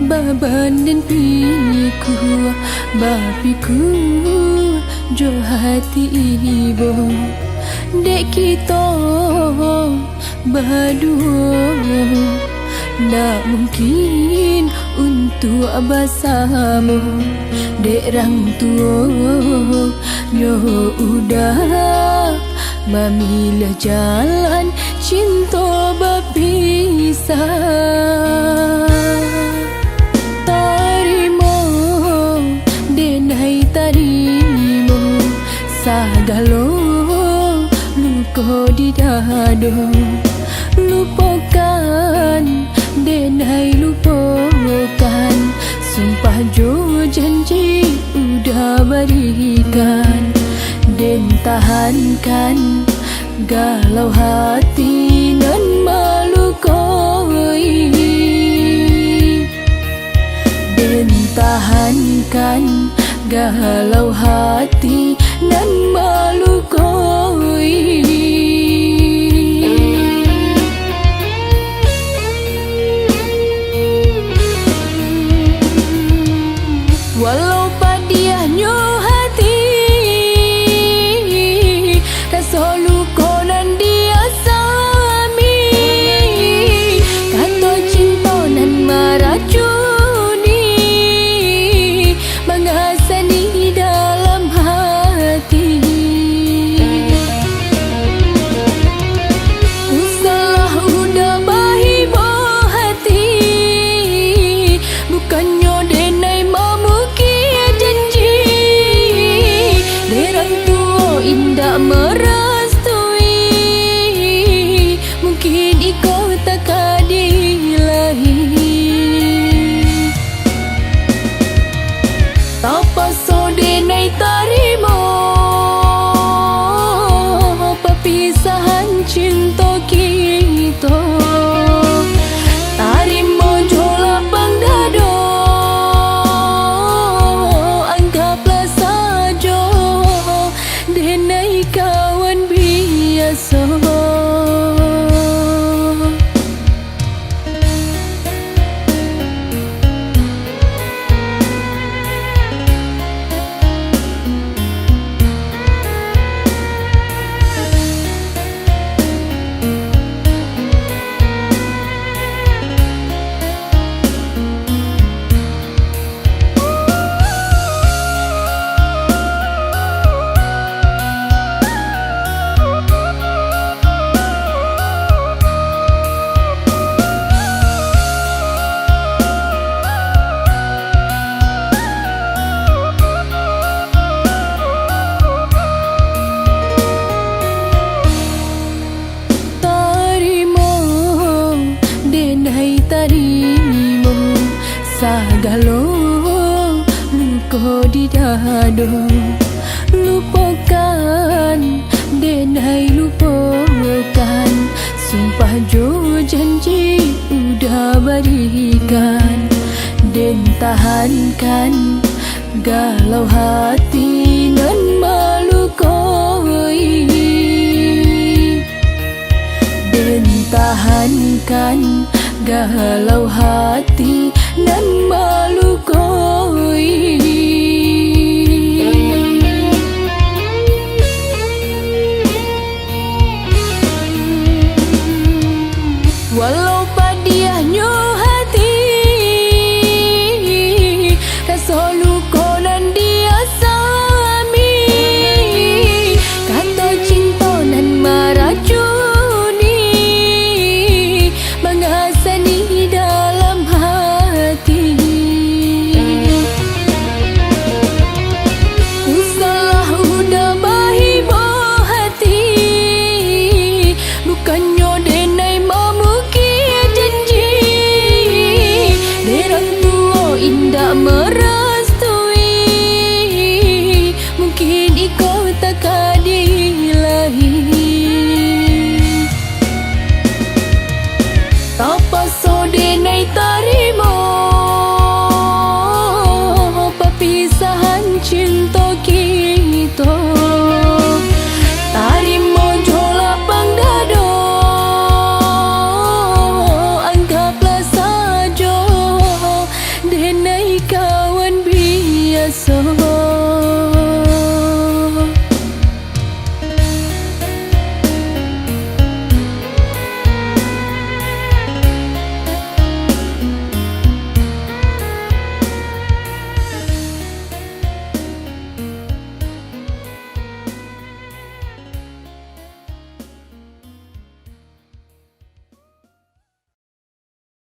Baban dan piku, bapiku jo hati ibu. Dek kita berdua, tak mungkin untuk bersama. Dek rang tua yo udah memilah jalan cinta berpisah. Tarimo denai tarimo sagalo luka di dada. Lupakan denai lupakan, sumpah jo janji udah berikan. Den tahankan galau hati nan malu koi. Den tahankan galau hati nan malu koi. Walau padiahnya hati tak selalu konan dia sami. Kata cinta nan meracuni menghasani dalam hati. Usalah udah bahibo hati, bukannya denai indah merestui. Mungkin ikau tak kadilahi. Tapa sodenai tarimo perpisahan cinta kita. Tarimo jola bang dado, anggaplah saja denai kawan biasa. Tarimo sagalo luka di dada. Lupakan denai lupakan, sumpah jo janji udah berikan. Den tahankan galau hati nan malu koi. Den tahankan galau hati nan malu koi. Walau padiahnya hati tak selalu konan dia sami. Kata cinta nan meracuni menghasani dalam hati. Usalah udah bahibo hati, bukannya denai indah merestui. Mungkin ikau tak kadilahi. Tapa sodenai tarimo